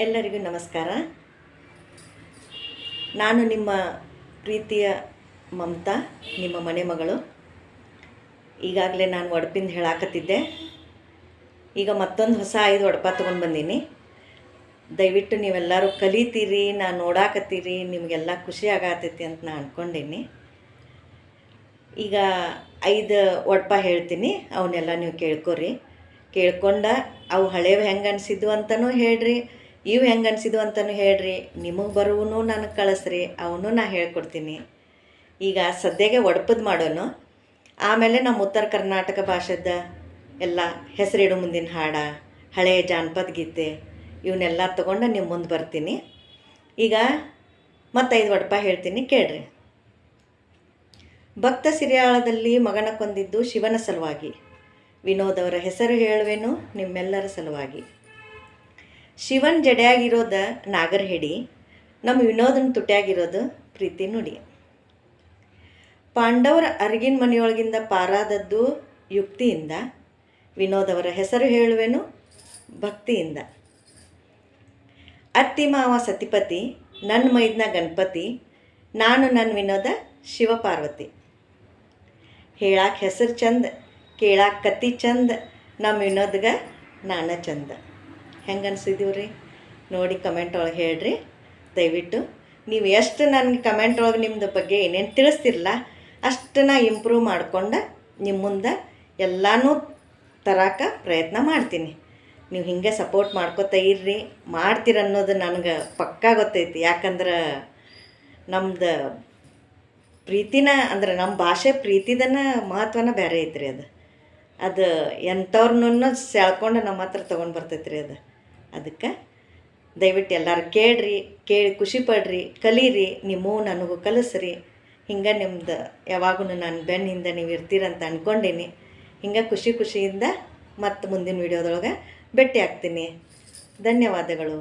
ಎಲ್ಲರಿಗೂ ನಮಸ್ಕಾರ. ನಾನು ನಿಮ್ಮ ಪ್ರೀತಿಯ ಮಮತಾ, ನಿಮ್ಮ ಮನೆ ಮಗಳು. ಈಗಾಗಲೇ ನಾನು ಒಡಪಿಂದ ಹೇಳಾಕತ್ತಿದ್ದೆ. ಈಗ ಮತ್ತೊಂದು ಹೊಸ 5 ಒಡಪ ತೊಗೊಂಡು ಬಂದೀನಿ. ದಯವಿಟ್ಟು ನೀವೆಲ್ಲರೂ ಕಲಿತೀರಿ, ನಾನು ನೋಡಾಕತ್ತೀರಿ, ನಿಮಗೆಲ್ಲ ಖುಷಿ ಆಗತ್ತೈತಿ ಅಂತ ನಾನು ಅಂದ್ಕೊಂಡೀನಿ. ಈಗ 5 ಒಡಪ ಹೇಳ್ತೀನಿ, ಅವನ್ನೆಲ್ಲ ನೀವು ಕೇಳ್ಕೊರಿ. ಕೇಳ್ಕೊಂಡ ಅವು ಹಳೇವು ಹೆಂಗೆ ಅನಿಸಿದ್ವು ಅಂತಲೂ ಹೇಳ್ರಿ, ಇವು ಹೆಂಗೆ ಅನಿಸಿದ್ವು ಅಂತಲೂ ಹೇಳ್ರಿ. ನಿಮಗೆ ಬರುವೂ ನನಗೆ ಕಳಿಸ್ರಿ, ಅವನು ನಾ ಹೇಳ್ಕೊಡ್ತೀನಿ. ಈಗ ಸದ್ಯಗೆ ಒಡಪದ ಮಾಡೋನು, ಆಮೇಲೆ ನಮ್ಮ ಉತ್ತರ ಕರ್ನಾಟಕ ಭಾಷೆದ ಎಲ್ಲ ಹೆಸರಿಡು ಮುಂದಿನ ಹಾಡ, ಹಳೆಯ ಜಾನಪದ ಗೀತೆ ಇವನ್ನೆಲ್ಲ ತೊಗೊಂಡು ನಿಮ್ಮ ಮುಂದೆ ಬರ್ತೀನಿ. ಈಗ ಮತ್ತು 5 ಒಡಪ ಹೇಳ್ತೀನಿ, ಕೇಳ್ರಿ. ಭಕ್ತ ಸಿರಿಯಾಳದಲ್ಲಿ ಮಗನ ಕೊಂದಿದ್ದು ಶಿವನ ಸಲುವಾಗಿ. ವಿನೋದವರ ಹೆಸರು ಹೇಳುವೆನು ನಿಮ್ಮೆಲ್ಲರ ಸಲುವಾಗಿ. ಶಿವನ್ ಜಡೆಯಾಗಿರೋದ ನಾಗರ ಹಿಡಿ, ನಮ್ಮ ವಿನೋದನ ತುಟ್ಯಾಗಿರೋದು ಪ್ರೀತಿ ನುಡಿ. ಪಾಂಡವರ ಅರಗಿನ ಮನೆಯೊಳಗಿಂದ ಪಾರಾದದ್ದು ಯುಕ್ತಿಯಿಂದ. ವಿನೋದವರ ಹೆಸರು ಹೇಳುವೆನು ಭಕ್ತಿಯಿಂದ. ಅತ್ತಿ ಮಾವ ಸತಿಪತಿ, ನನ್ನ ಮೈದ್ನ ಗಣಪತಿ, ನಾನು ನನ್ನ ವಿನೋದ ಶಿವಪಾರ್ವತಿ. ಹೇಳಾಕ ಹೆಸರು ಚಂದ, ಕೇಳಾಕ ಕತ್ತಿ ಚಂದ, ನಮ್ಮ ವಿನೋದ್ಗೆ ನಾನ ಚಂದ. ಹೆಂಗೆ ಅನಿಸಿದೀವಿ ರೀ ನೋಡಿ, ಕಮೆಂಟ್ ಒಳಗೆ ಹೇಳ್ರಿ. ದಯವಿಟ್ಟು ನೀವು ಎಷ್ಟು ನನಗೆ ಕಮೆಂಟ್ ಒಳಗೆ ನಿಮ್ಮದು ಬಗ್ಗೆ ಏನೇನು ತಿಳಿಸ್ತಿರಲ್ಲ ಅಷ್ಟು ನಾ ಇಂಪ್ರೂವ್ ಮಾಡ್ಕೊಂಡು ನಿಮ್ಮ ಮುಂದೆ ಎಲ್ಲನೂ ತರಾಕ ಪ್ರಯತ್ನ ಮಾಡ್ತೀನಿ. ನೀವು ಹಿಂಗೆ ಸಪೋರ್ಟ್ ಮಾಡ್ಕೊತಾ ಇರ್ರಿ, ಮಾಡ್ತೀರನ್ನೋದು ನನಗೆ ಪಕ್ಕಾ ಗೊತ್ತೈತಿ. ಯಾಕಂದ್ರೆ ನಮ್ದು ಪ್ರೀತಿನ ಅಂದ್ರೆ ನಮ್ಮ ಭಾಷೆ ಪ್ರೀತಿದನ ಮಹತ್ವನ ಬೇರೆ ಐತ್ರಿ. ಅದು ಎಂಥವ್ರನ್ನೂ ಸೆಳ್ಕೊಂಡು ನಮ್ಮ ಹತ್ರ ತೊಗೊಂಡು ಬರ್ತೈತೆ ರೀ. ಅದಕ್ಕೆ ದಯವಿಟ್ಟು ಎಲ್ಲರೂ ಕೇಳ್ರಿ, ಕೇಳಿ ಖುಷಿಪಡ್ರಿ, ಕಲೀರಿ, ನಿಮ್ಮೂ ನನಗೂ ಕಲಿಸ್ರಿ. ಹಿಂಗೆ ನಿಮ್ದು ಯಾವಾಗೂ ನಾನು ಬೆನ್ನಿಂದ ನೀವು ಇರ್ತೀರಂತ ಅಂದ್ಕೊಂಡೀನಿ. ಹಿಂಗೆ ಖುಷಿಯಿಂದ ಮತ್ತು ಮುಂದಿನ ವಿಡಿಯೋದೊಳಗೆ ಭೇಟಿ ಆಗ್ತೀನಿ. ಧನ್ಯವಾದಗಳು.